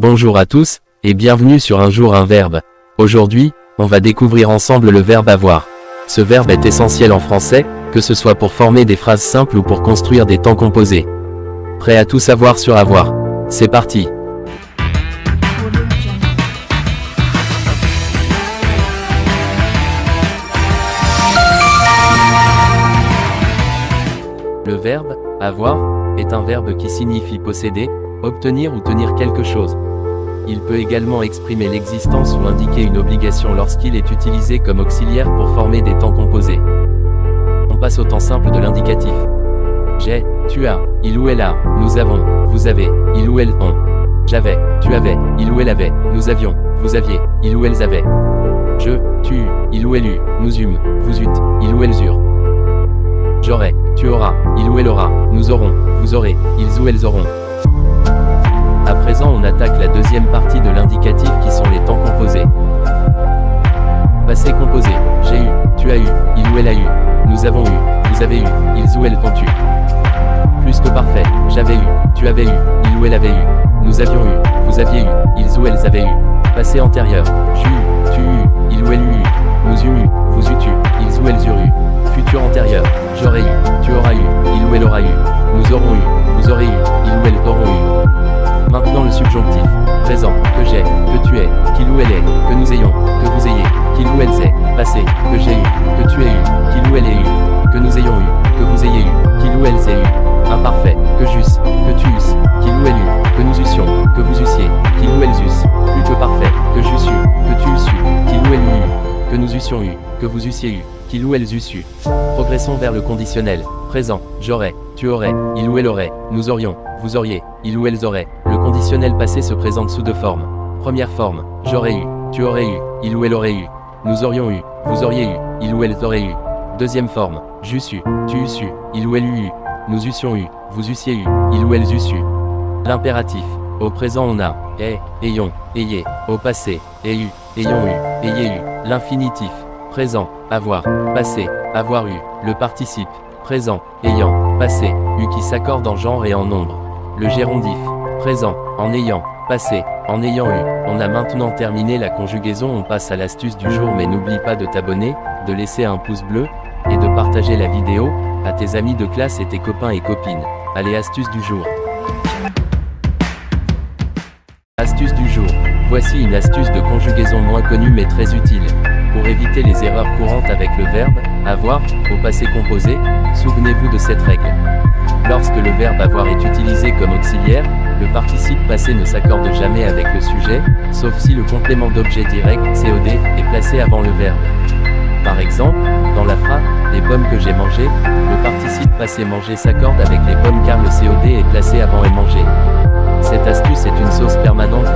Bonjour à tous, et bienvenue sur Un jour un verbe. Aujourd'hui, on va découvrir ensemble le verbe avoir. Ce verbe est essentiel en français, que ce soit pour former des phrases simples ou pour construire des temps composés. Prêt à tout savoir sur avoir? C'est parti! Le verbe « avoir » est un verbe qui signifie posséder, obtenir ou tenir quelque chose. Il peut également exprimer l'existence ou indiquer une obligation lorsqu'il est utilisé comme auxiliaire pour former des temps composés. On passe au temps simple de l'indicatif. J'ai, tu as, il ou elle a, nous avons, vous avez, il ou elles ont. J'avais, tu avais, il ou elle avait, nous avions, vous aviez, il ou elles avaient. Je, tu eus, il ou elle eut, nous eûmes, vous eûtes, il ou elles eurent. J'aurai, tu auras, il ou elle aura, nous aurons, vous aurez, ils ou elles auront. À présent, on attaque la deuxième partie de l'indicatif qui sont les temps composés. Passé composé, j'ai eu, tu as eu, il ou elle a eu, nous avons eu, vous avez eu, ils ou elles ont eu. Plus que parfait, j'avais eu, tu avais eu, il ou elle avait eu, nous avions eu, vous aviez eu, ils ou elles avaient eu. Passé antérieur, j'eus eu, tu eus, il ou elle eut, nous eûmes eu, vous eûtes eu, ils ou elles eurent eu. Futur antérieur, j'aurais eu, tu auras eu, il ou elle aura eu, nous aurons eu, vous aurez eu, il ou elles auront eu. Maintenant le subjonctif, présent, que j'ai, que tu es, qu'il ou elle est, que nous ayons, que vous ayez, qu'il ou elles aient, passé, que j'ai eu, que tu aies eu, qu'il ou elle ait eu, que nous ayons eu, que vous ayez eu, qu'il ou elles aient eu. Imparfait, que j'eusse, que tu eusses, qu'il ou elle eût, que nous eussions, que vous eussiez, qu'il ou elles eussent. Plus que parfait, que j'eusse eu, que tu eusses eu, qu'il ou elle eût eu, que nous eussions eu, que vous eussiez eu, qu'il ou elles eussent eu. Progressons vers le conditionnel. Présent, j'aurais, tu aurais, il ou elle aurait, nous aurions, vous auriez, il ou elles auraient. Le conditionnel passé se présente sous deux formes. Première forme, j'aurais eu, tu aurais eu, il ou elle aurait eu, nous aurions eu, vous auriez eu, il ou elles auraient eu. Deuxième forme, j'eusse eu, tu eusses eu, il ou elle eût eu, nous eussions eu, vous eussiez eu, il ou elles eussent eu. L'impératif. Au présent on a, est, ayons, ayez. Au passé, aient eu, ayons eu, ayez eu. L'infinitif. Présent, avoir, passé, avoir eu. Le participe. Présent, ayant, passé, eu qui s'accorde en genre et en nombre. Le gérondif. Présent, en ayant, passé, en ayant eu. On a maintenant terminé la conjugaison, on passe à l'astuce du jour, mais n'oublie pas de t'abonner, de laisser un pouce bleu, et de partager la vidéo à tes amis de classe et tes copains et copines. Allez, astuce du jour. Astuce du jour. Voici une astuce de conjugaison moins connue mais très utile. Pour éviter les erreurs courantes avec le verbe « avoir » au passé composé, souvenez-vous de cette règle. Lorsque le verbe « avoir » est utilisé comme auxiliaire, le participe passé ne s'accorde jamais avec le sujet, sauf si le complément d'objet direct (COD) est placé avant le verbe. Par exemple, dans la phrase « les pommes que j'ai mangées », le participe passé manger s'accorde avec les pommes car le COD est placé avant et manger. Cette astuce est une sauce permanente